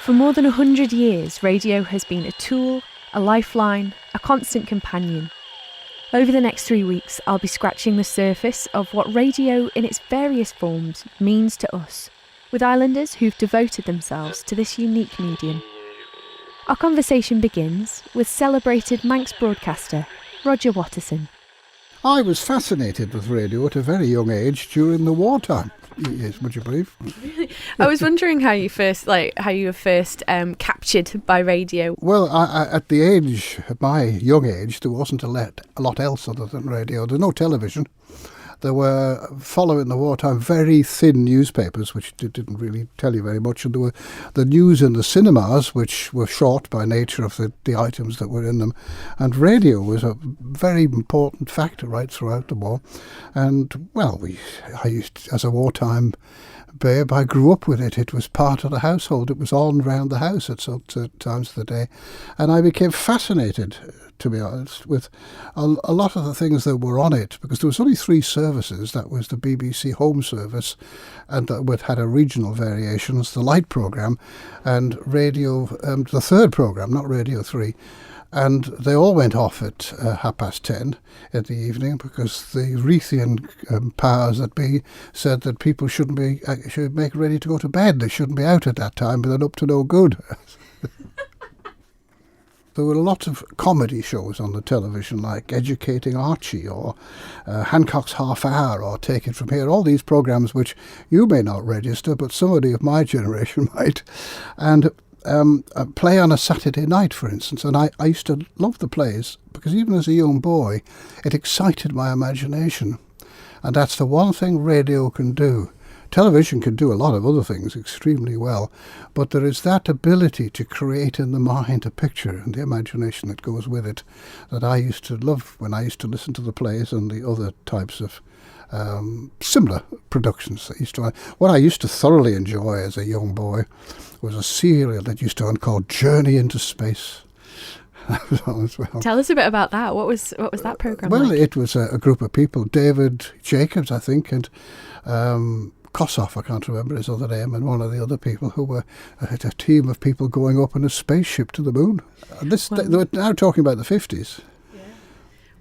For more than 100 years, radio has been a tool, a lifeline, a constant companion. Over the next 3 weeks, I'll be scratching the surface of what radio in its various forms means to us, with islanders who've devoted themselves to this unique medium. Our conversation begins with celebrated Manx broadcaster Roger Watterson. I was fascinated with radio at a very young age during the wartime. Yes, would you believe? I was wondering how you were first captured by radio. Well, at my young age, there wasn't a lot else other than radio. There's no television. There were, following the wartime, very thin newspapers, which didn't really tell you very much. And there were the news in the cinemas, which were short by nature of the items that were in them. And radio was a very important factor right throughout the war. And, well, as a wartime babe, I grew up with it. It was part of the household. It was on round the house at certain times of the day. And I became fascinated, to be honest, with a lot of the things that were on it, because there was only 3 services. That was the BBC Home Service, and that had a regional variations, the Light programme, and radio, the third programme, not Radio 3. And they all went off at 10:30 in the evening because the Reithian powers that be said that people should make ready to go to bed. They shouldn't be out at that time, but they're up to no good. There were a lot of comedy shows on the television, like Educating Archie or Hancock's Half Hour or Take It From Here, all these programmes which you may not register, but somebody of my generation might. And play on a Saturday night, for instance. And I used to love the plays because even as a young boy, it excited my imagination. And that's the one thing radio can do. Television can do a lot of other things extremely well, but there is that ability to create in the mind a picture and the imagination that goes with it that I used to love when I used to listen to the plays and the other types of similar productions. What I used to thoroughly enjoy as a young boy was a serial that used to run called Journey into Space. Tell us a bit about that. What was that programme Well, like? It was a group of people, David Jacobs, I think, and Kossoff, I can't remember his other name, and one of the other people who were a team of people going up in a spaceship to the moon. They were now talking about the 50s. Yeah.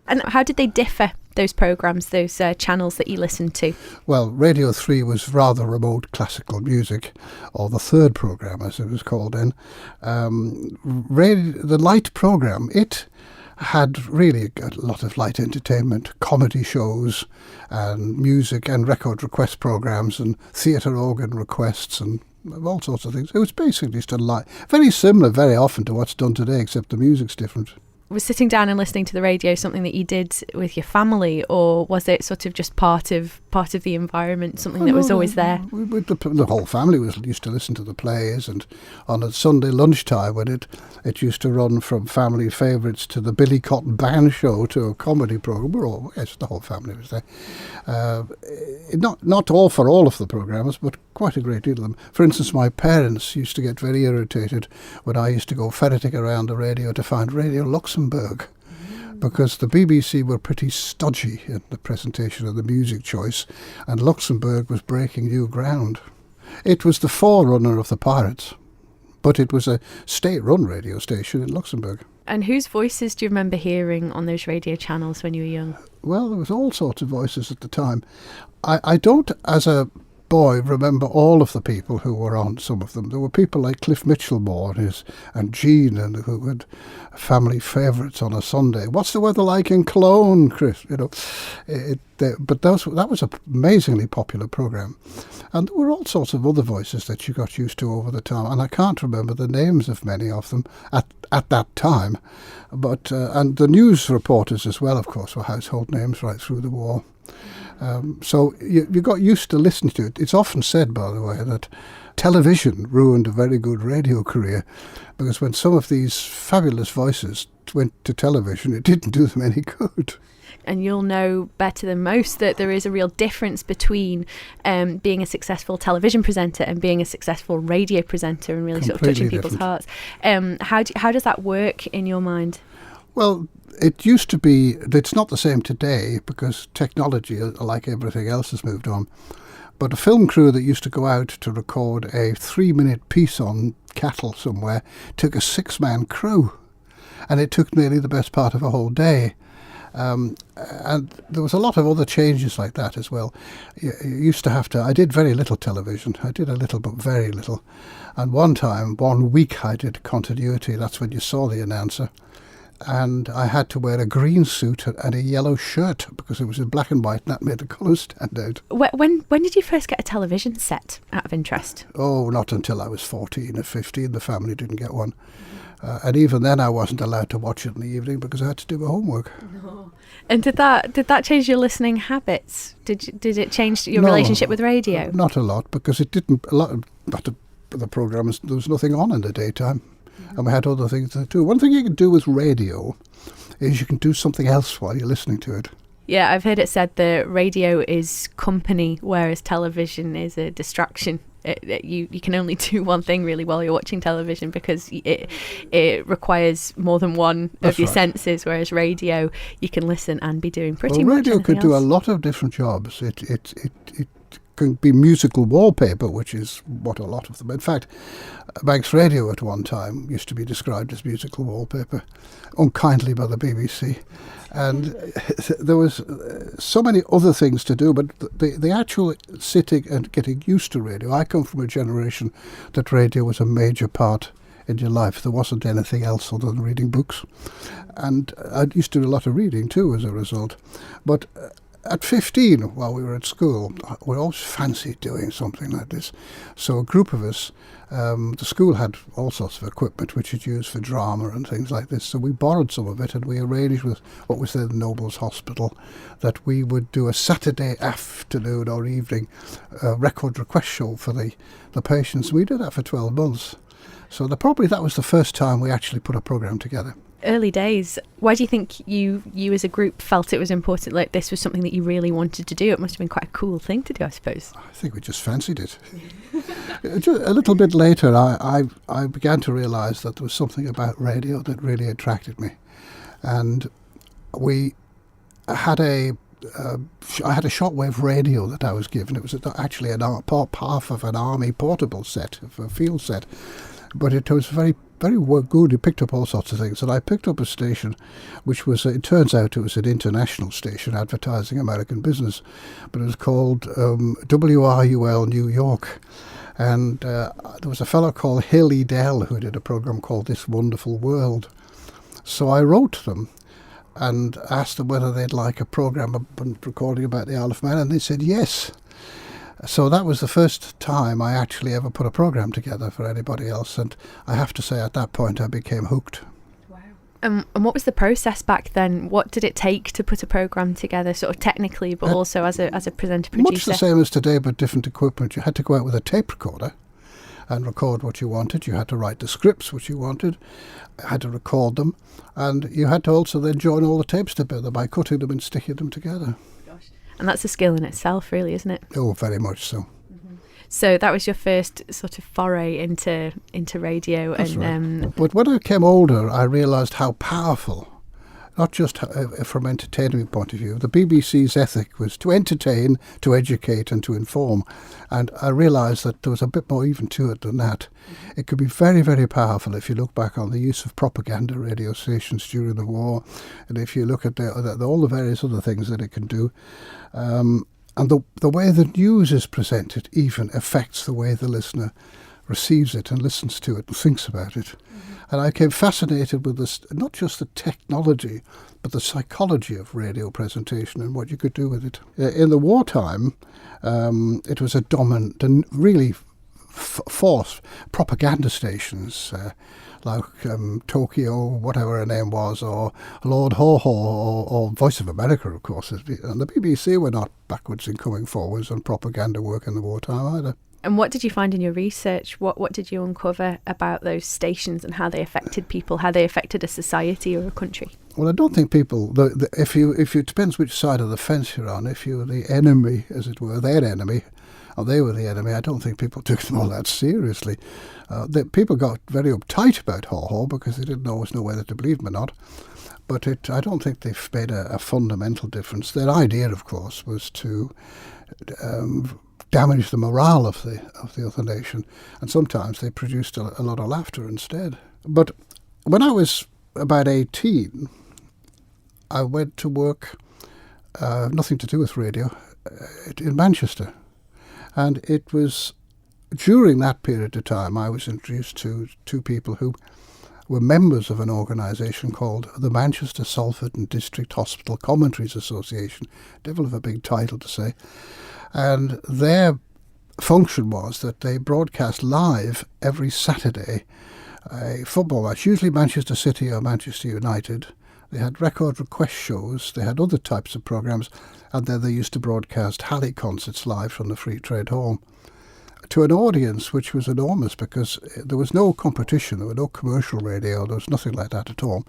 And how did they differ, those programmes, those channels that you listened to? Well, Radio 3 was rather remote classical music, or the third programme as it was called then. The Light programme, it had really a lot of light entertainment, comedy shows and music and record request programmes and theatre organ requests and all sorts of things. It was basically just very similar very often to what's done today, except the music's different. Was sitting down and listening to the radio something that you did with your family, or was it sort of just part of the environment, something that was always there? The whole family used to listen to the plays, and on a Sunday lunchtime when it used to run from family favourites to the Billy Cotton Band Show to a comedy programme. The whole family was there. Not all for all of the programmes, but quite a great deal of them. For instance, my parents used to get very irritated when I used to go ferreting around the radio to find Radio Luxembourg, because the BBC were pretty stodgy in the presentation of the music choice, and Luxembourg was breaking new ground. It was the forerunner of the Pirates, but it was a state-run radio station in Luxembourg. And whose voices do you remember hearing on those radio channels when you were young? Well, there was all sorts of voices at the time. I don't, as a boy, remember all of the people who were on some of them. There were people like Cliff Mitchellmore and Jean, and who had family favourites on a Sunday. What's the weather like in Cologne, Chris? But that was an amazingly popular programme. And there were all sorts of other voices that you got used to over the time, and I can't remember the names of many of them at that time. But and the news reporters as well, of course, were household names right through the war. So you got used to listening to it. It's often said, by the way, that television ruined a very good radio career, because when some of these fabulous voices went to television, it didn't do them any good. And you'll know better than most that there is a real difference between being a successful television presenter and being a successful radio presenter, and really sort of touching people's hearts. How does that work in your mind? Well, it used to be, it's not the same today because technology, like everything else, has moved on. But a film crew that used to go out to record a 3-minute piece on cattle somewhere, took a 6-man crew, and it took nearly the best part of a whole day. And there was a lot of other changes like that as well. You used to have to. I did very little television. I did a little, but very little. And one week, I did continuity. That's when you saw the announcer. And I had to wear a green suit and a yellow shirt because it was in black and white, and that made the colours stand out. When did you first get a television set, out of interest? Oh, not until I was 14 or 15. The family didn't get one. And even then I wasn't allowed to watch it in the evening because I had to do my homework. No. And did that change your listening habits? Did it change your relationship with radio? Not a lot, because it didn't. A lot of the programmes, there was nothing on in the daytime. And we had other things to do. One thing you can do with radio is you can do something else while you're listening to it. Yeah, I've heard it said that radio is company, whereas television is a distraction. You can only do one thing really while you're watching television because it requires more than one of your senses, whereas radio, you can listen and be doing pretty much anything radio could do a lot of different jobs. It can be musical wallpaper, which is what a lot of them. In fact, Manx Radio at one time used to be described as musical wallpaper, unkindly by the BBC. And there was so many other things to do, but the actual sitting and getting used to radio, I come from a generation that radio was a major part in your life. There wasn't anything else other than reading books. And I used to do a lot of reading too as a result. But at 15, while we were at school, we always fancied doing something like this. So a group of us, the school had all sorts of equipment which you'd use for drama and things like this. So we borrowed some of it and we arranged with what was then the Nobles Hospital that we would do a Saturday afternoon or evening record request show for the patients. We did that for 12 months. So probably that was the first time we actually put a programme together. Early days. Why do you think you as a group felt it was important, like this was something that you really wanted to do? It must have been quite a cool thing to do, I suppose. I think we just fancied it. A little bit later, I began to realise that there was something about radio that really attracted me. And we had I had a shortwave radio that I was given. It was actually half of an army portable set, a field set. But it was very good. It picked up all sorts of things. And I picked up a station which was, it turns out it was an international station advertising American business, but it was called WRUL New York. And there was a fellow called Haley Dell who did a program called This Wonderful World. So I wrote them and asked them whether they'd like a program recording about the Isle of Man, and they said yes. So that was the first time I actually ever put a programme together for anybody else, and I have to say at that point I became hooked. Wow. And what was the process back then? What did it take to put a programme together, sort of technically, but also as a presenter-producer? Much the same as today, but different equipment. You had to go out with a tape recorder and record what you wanted. You had to write the scripts which you wanted, had to record them, and you had to also then join all the tapes together by cutting them and sticking them together. And that's a skill in itself, really, isn't it? Oh, very much so. Mm-hmm. So that was your first sort of foray into radio. That's right. But when I became older, I realised how powerful, not just from an entertainment point of view, the BBC's ethic was to entertain, to educate and to inform. And I realised that there was a bit more even to it than that. Mm-hmm. It could be very, very powerful if you look back on the use of propaganda radio stations during the war, and if you look at all the various other things that it can do. And the way the news is presented even affects the way the listener receives it and listens to it and thinks about it. Mm-hmm. And I became fascinated with this, not just the technology, but the psychology of radio presentation and what you could do with it. In the wartime, it was a dominant and really forced propaganda stations like Tokyo, whatever her name was, or Lord Haw Haw, or Voice of America, of course. And the BBC were not backwards in coming forwards on propaganda work in the wartime either. And what did you find in your research? What did you uncover about those stations and how they affected people, how they affected a society or a country? Well, I don't think people, if you it depends which side of the fence you're on. If you're the enemy, as it were, their enemy, or they were the enemy, I don't think people took them all that seriously. People got very uptight about Haw Haw because they didn't always know whether to believe them or not. But I don't think they've made a fundamental difference. Their idea, of course, was to damage the morale of the other nation, and sometimes they produced a lot of laughter instead. But when I was about 18, I went to work, nothing to do with radio, in Manchester. And it was during that period of time I was introduced to two people who were members of an organisation called the Manchester, Salford and District Hospital Commentaries Association. Devil of a big title to say. And their function was that they broadcast live every Saturday a football match, usually Manchester City or Manchester United. They had record request shows, they had other types of programmes, and then they used to broadcast Halley concerts live from the Free Trade Hall to an audience which was enormous, because there was no competition, there was no commercial radio, there was nothing like that at all.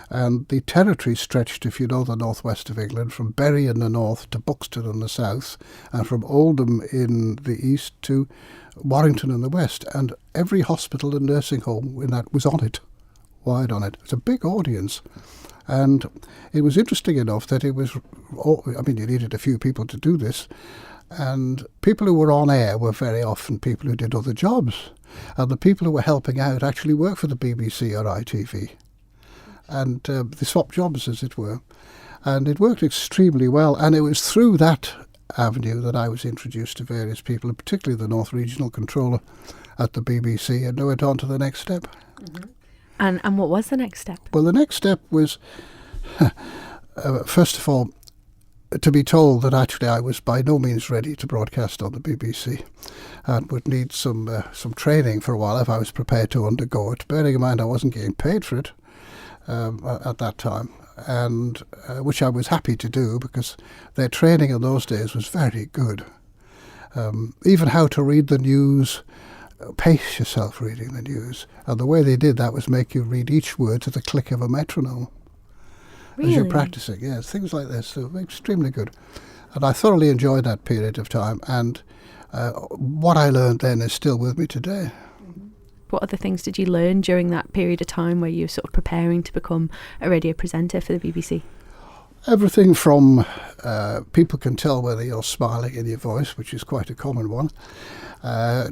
And the territory stretched, if you know the northwest of England, from Bury in the north to Buxton in the south, and from Oldham in the east to Warrington in the west. And every hospital and nursing home in that was on it, wide on it. It was a big audience. And it was interesting enough that it was, I mean, you needed a few people to do this, and people who were on air were very often people who did other jobs. And the people who were helping out actually worked for the BBC or ITV. And they swapped jobs, as it were. And it worked extremely well. And it was through that avenue that I was introduced to various people, and particularly the North Regional Controller at the BBC, and I went on to the next step. Mm-hmm. And what was the next step? Well, the next step was, first of all, to be told that actually I was by no means ready to broadcast on the BBC and would need some training for a while if I was prepared to undergo it, bearing in mind I wasn't getting paid for it at that time, and which I was happy to do because their training in those days was very good. Even how to read the news, pace yourself reading the news, and the way they did that was make you read each word to the click of a metronome. Really? As you're practicing, yes, things like this. They were extremely good. And I thoroughly enjoyed that period of time, and what I learned then is still with me today. What other things did you learn during that period of time where you were sort of preparing to become a radio presenter for the BBC? Everything from people can tell whether you're smiling in your voice, which is quite a common one,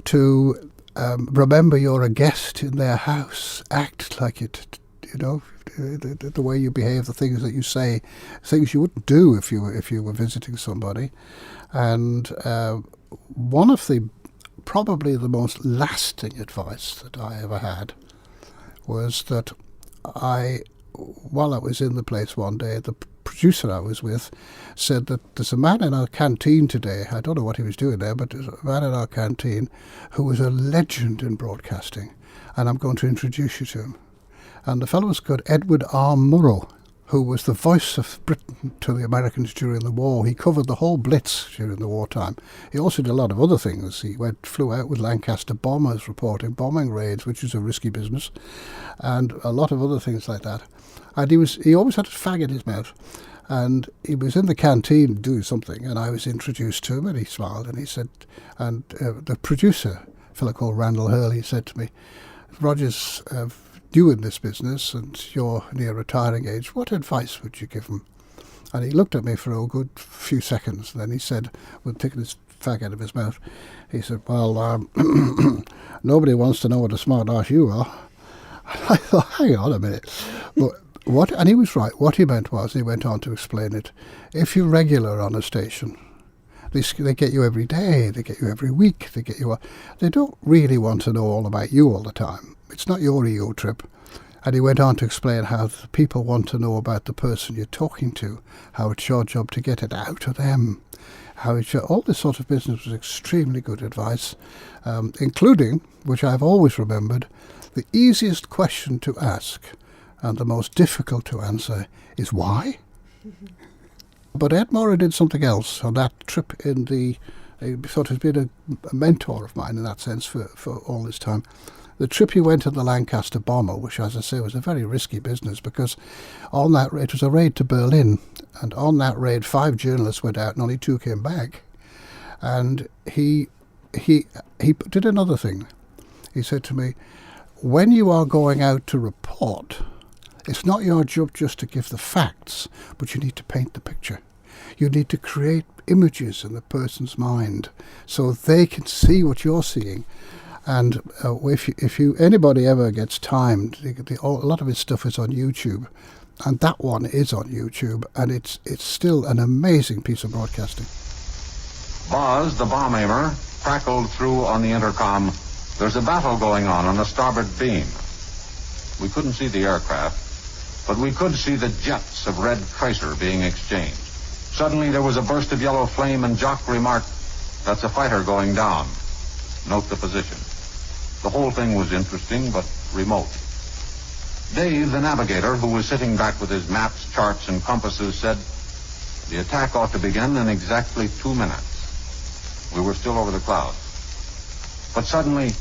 to remember you're a guest in their house, act like it, you know, the way you behave, the things that you say, things you wouldn't do if you were visiting somebody. And one of the probably the most lasting advice that I ever had was that while I was in the place one day, the producer I was with said that there's a man in our canteen today, I don't know what he was doing there, but there's a man in our canteen who was a legend in broadcasting, and I'm going to introduce you to him. And the fellow was called Edward R. Murrow, who was the voice of Britain to the Americans during the war. He covered the whole Blitz during the wartime. He also did a lot of other things. He flew out with Lancaster bombers reporting bombing raids, which is a risky business, and a lot of other things like that. And he always had a fag in his mouth. And he was in the canteen doing something, and I was introduced to him, and he smiled, and he said, and the producer, a fellow called Randall Hurley, said to me, Roger's new in this business and you're near retiring age, what advice would you give him? And he looked at me for a good few seconds, and then he said, with taking his fag out of his mouth, he said, well, nobody wants to know what a smart arse you are. I thought, hang on a minute. But and he was right. What he meant was, he went on to explain it, if you're regular on a station, they get you every day, they get you every week, they don't really want to know all about you all the time. It's not your ego trip. And he went on to explain how people want to know about the person you're talking to, how it's your job to get it out of them, all this sort of business was extremely good advice, including, which I've always remembered, the easiest question to ask and the most difficult to answer is why? Mm-hmm. But Ed Murray did something else on that trip he sort of been a mentor of mine in that sense for all this time. The trip he went in the Lancaster bomber, which, as I say, was a very risky business, because on that raid, it was a raid to Berlin, and on that raid 5 journalists went out and only 2 came back. And he did another thing. He said to me, when you are going out to report, it's not your job just to give the facts, but you need to paint the picture. You need to create images in the person's mind so they can see what you're seeing. And if anybody ever gets time, a lot of his stuff is on YouTube, and that one is on YouTube, and it's still an amazing piece of broadcasting. Boz, the bomb aimer, crackled through on the intercom, "There's a battle going on the starboard beam." We couldn't see the aircraft, but we could see the jets of red tracer being exchanged. Suddenly there was a burst of yellow flame, and Jock remarked, "That's a fighter going down. Note the position." The whole thing was interesting, but remote. Dave, the navigator, who was sitting back with his maps, charts, and compasses, said, "The attack ought to begin in exactly 2 minutes." We were still over the clouds. But suddenly,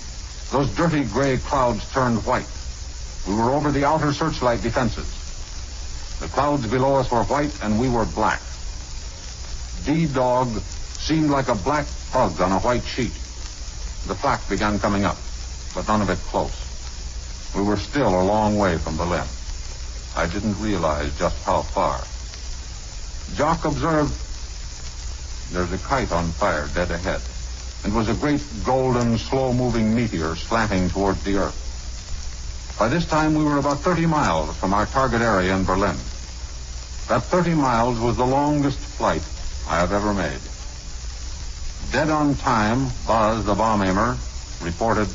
those dirty gray clouds turned white. We were over the outer searchlight defenses. The clouds below us were white, and we were black. D-Dog seemed like a black bug on a white sheet. The flak began coming up, but none of it close. We were still a long way from Berlin. I didn't realize just how far. Jock observed, "There's a kite on fire dead ahead." It was a great golden, slow-moving meteor slanting towards the earth. By this time, we were about 30 miles from our target area in Berlin. That 30 miles was the longest flight I have ever made. Dead on time, Buzz, the bomb aimer, reported,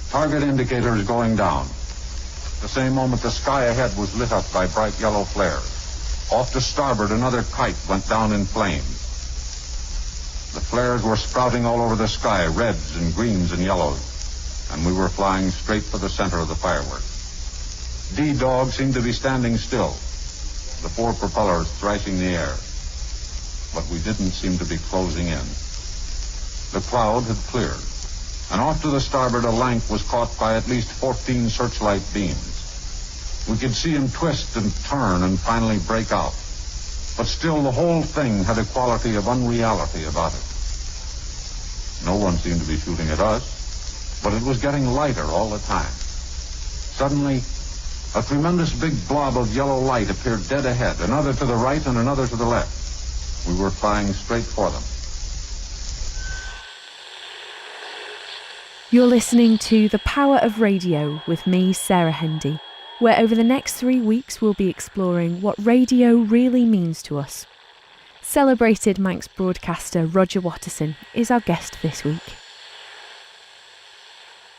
"Target indicators going down." At the same moment, the sky ahead was lit up by bright yellow flares. Off to starboard, another kite went down in flames. The flares were sprouting all over the sky, reds and greens and yellows, and we were flying straight for the center of the fireworks. D-Dog seemed to be standing still, the 4 propellers thrashing the air. But we didn't seem to be closing in. The cloud had cleared, and off to the starboard a lank was caught by at least 14 searchlight beams. We could see him twist and turn and finally break out. But still the whole thing had a quality of unreality about it. No one seemed to be shooting at us, but it was getting lighter all the time. Suddenly, a tremendous big blob of yellow light appeared dead ahead, another to the right and another to the left. We were flying straight for them. You're listening to The Power of Radio with me, Sarah Hendy, where over the next 3 weeks we'll be exploring what radio really means to us. Celebrated Manx broadcaster Roger Watterson is our guest this week.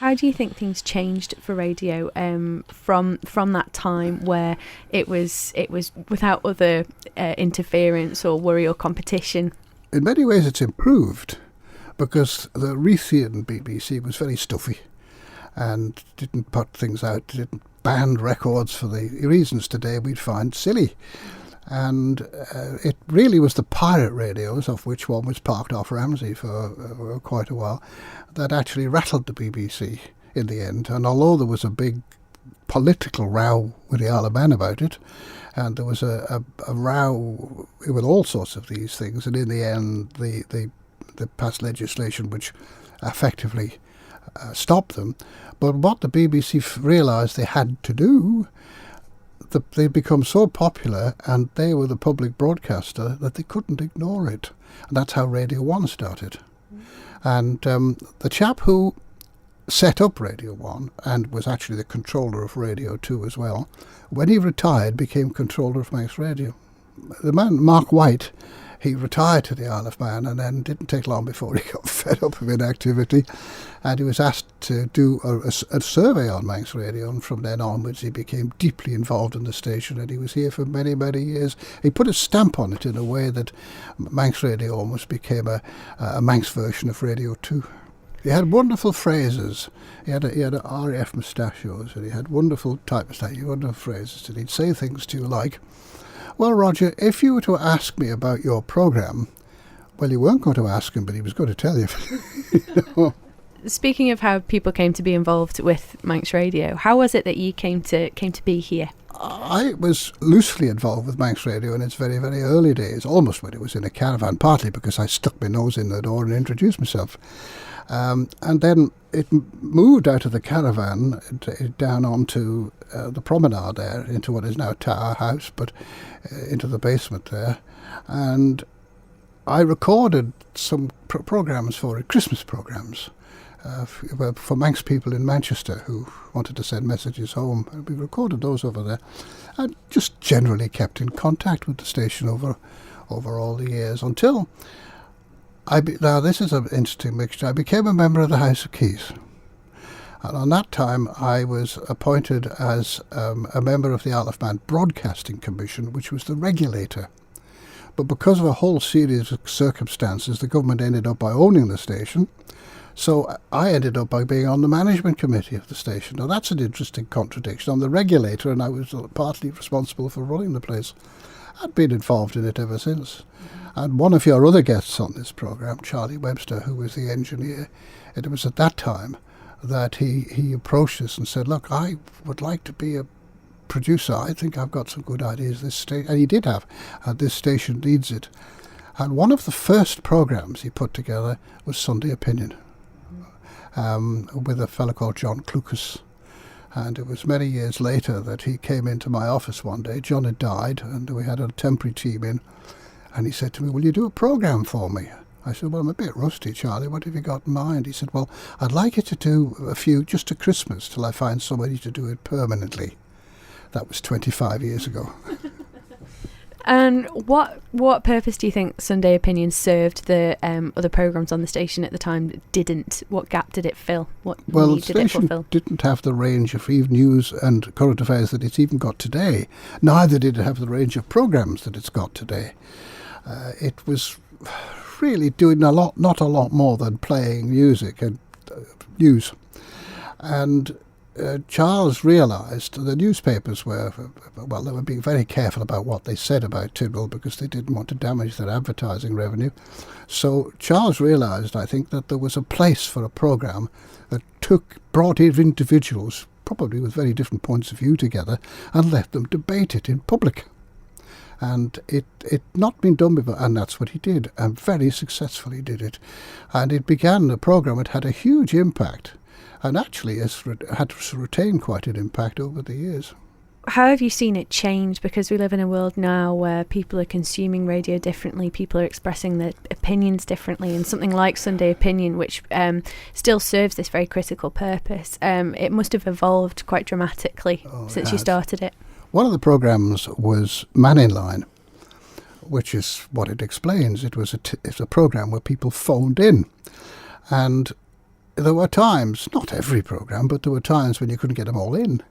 How do you think things changed for radio from that time where it was without other interference or worry or competition? In many ways it's improved, because the Ruthian BBC was very stuffy and didn't put things out, didn't ban records for the reasons today we'd find silly. And it really was the pirate radios, of which one was parked off Ramsey for quite a while, that actually rattled the BBC in the end. And although there was a big political row with the Isle of Man about it, and there was a row with all sorts of these things, and in the end they passed legislation which effectively stopped them. But what the BBC realised they had to do, they'd become so popular and they were the public broadcaster that they couldn't ignore it. And that's how Radio 1 started. And the chap who set up Radio 1 and was actually the controller of Radio 2 as well, when he retired, became controller of Manx Radio. The man, Mark White, he retired to the Isle of Man, and then didn't take long before he got fed up of inactivity, and he was asked to do a survey on Manx Radio, and from then onwards he became deeply involved in the station, and he was here for many, many years. He put a stamp on it in a way that Manx Radio almost became a Manx version of Radio 2. He had wonderful phrases. He had RAF mustachios, and he had wonderful type mustachios, wonderful phrases, and he'd say things to you like, "Well, Roger, if you were to ask me about your programme," well, you weren't going to ask him, but he was going to tell you. You know? Speaking of how people came to be involved with Manx Radio, how was it that you came to be here? I was loosely involved with Manx Radio in its very, very early days, almost when it was in a caravan, partly because I stuck my nose in the door and introduced myself. And then it moved out of the caravan down onto the promenade there, into what is now Tower House, but into the basement there. And I recorded some programmes for it, Christmas programmes, for Manx people in Manchester who wanted to send messages home. And we recorded those over there and just generally kept in contact with the station over all the years until now this is an interesting mixture. I became a member of the House of Keys. And on that time, I was appointed as a member of the Isle of Man Broadcasting Commission, which was the regulator. But because of a whole series of circumstances, the government ended up by owning the station. So I ended up by being on the management committee of the station. Now that's an interesting contradiction. I'm the regulator and I was partly responsible for running the place. I've been involved in it ever since. And one of your other guests on this programme, Charlie Webster, who was the engineer, it was at that time that he approached us and said, look, I would like to be a producer. I think I've got some good ideas. And he did have, and this station needs it. And one of the first programmes he put together was Sunday Opinion, with a fellow called John Clucas. And it was many years later that he came into my office one day. John had died, and we had a temporary team in. And he said to me, will you do a programme for me? I said, well, I'm a bit rusty, Charlie. What have you got in mind? He said, well, I'd like you to do a few just to Christmas till I find somebody to do it permanently. That was 25 years ago. And what purpose do you think Sunday Opinion served the other programmes on the station at the time that didn't? What gap did it fill? What need did it fulfill? The station didn't have the range of even news and current affairs that it's even got today. Neither did it have the range of programmes that it's got today. It was really doing not a lot more than playing music and news. And Charles realised the newspapers were being very careful about what they said about Tidwell because they didn't want to damage their advertising revenue. So Charles realised, I think, that there was a place for a programme that brought in individuals, probably with very different points of view together, and let them debate it in public. And it not been done before, and that's what he did, and very successfully did it. And it began a programme that had a huge impact, and actually has had to retain quite an impact over the years. How have you seen it change? Because we live in a world now where people are consuming radio differently, people are expressing their opinions differently, and something like Sunday Opinion, which still serves this very critical purpose, it must have evolved quite dramatically since you started it. One of the programmes was Man in Line, which is what it explains. It's a programme where people phoned in. And there were times, not every programme, but there were times when you couldn't get them all in.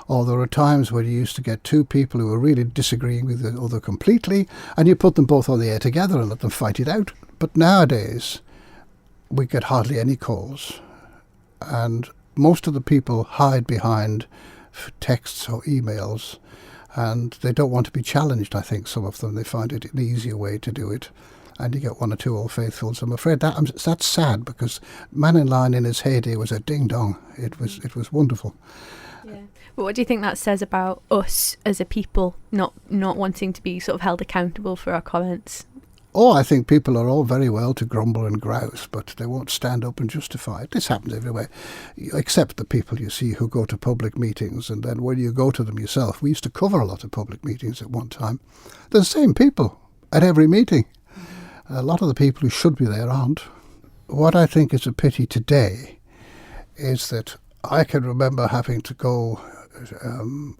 Or there were times where you used to get two people who were really disagreeing with the other completely, and you put them both on the air together and let them fight it out. But nowadays, we get hardly any calls. And most of the people hide behind texts or emails, and they don't want to be challenged. I think some of them, they find it an easier way to do it, and you get one or two old faithfuls. I'm afraid that's sad, because Man in Line in its heyday was a ding dong. It was wonderful. Yeah. But what do you think that says about us as a people not wanting to be sort of held accountable for our comments? Oh, I think people are all very well to grumble and grouse, but they won't stand up and justify it. This happens everywhere, except the people you see who go to public meetings, and then when you go to them yourself, we used to cover a lot of public meetings at one time. They're the same people at every meeting. A lot of the people who should be there aren't. What I think is a pity today is that I can remember having to go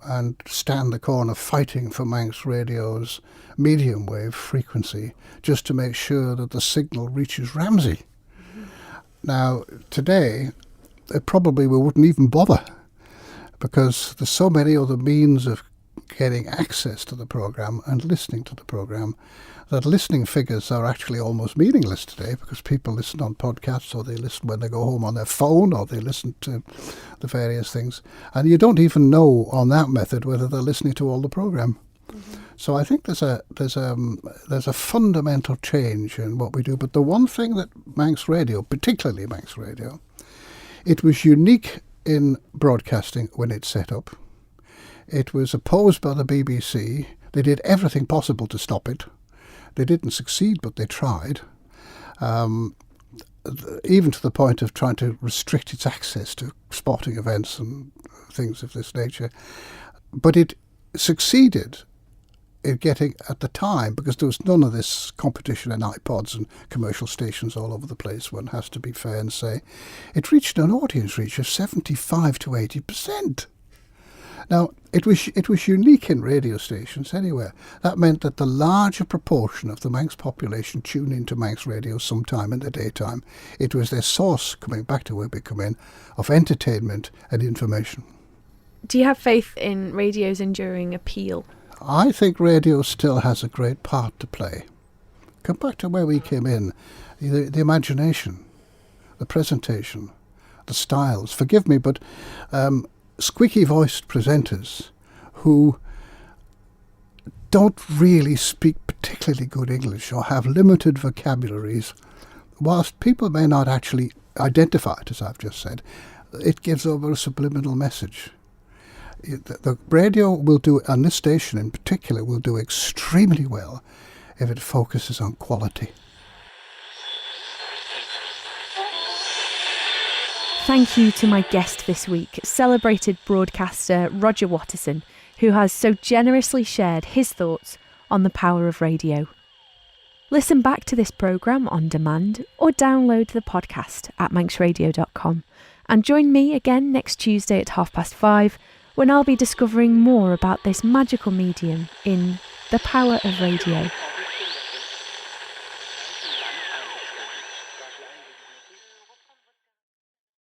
and stand the corner fighting for Manx Radio's medium wave frequency just to make sure that the signal reaches Ramsey. Now, today, probably we wouldn't even bother, because there's so many other means of getting access to the programme and listening to the programme that listening figures are actually almost meaningless today, because people listen on podcasts, or they listen when they go home on their phone, or they listen to the various things. And you don't even know on that method whether they're listening to all the programme. Mm-hmm. So I think there's a fundamental change in what we do. But the one thing that Manx Radio, particularly Manx Radio, it was unique in broadcasting when it set up. It was opposed by the BBC. They did everything possible to stop it. They didn't succeed, but they tried. Even to the point of trying to restrict its access to sporting events and things of this nature. But it succeeded in getting, at the time, because there was none of this competition in iPods and commercial stations all over the place, one has to be fair and say, it reached an audience reach of 75 to 80%. Now, it was unique in radio stations anywhere. That meant that the larger proportion of the Manx population tuned into Manx radio sometime in the daytime. It was their source, coming back to where we come in, of entertainment and information. Do you have faith in radio's enduring appeal? I think radio still has a great part to play. Come back to where we came in. The imagination, the presentation, the styles. Forgive me, but squeaky-voiced presenters who don't really speak particularly good English or have limited vocabularies, whilst people may not actually identify it, as I've just said, it gives over a subliminal message. The radio will do, and this station in particular, will do extremely well if it focuses on quality. Thank you to my guest this week, celebrated broadcaster Roger Watterson, who has so generously shared his thoughts on the power of radio. Listen back to this programme on demand or download the podcast at manxradio.com and join me again next Tuesday at 5:30 when I'll be discovering more about this magical medium in The Power of Radio.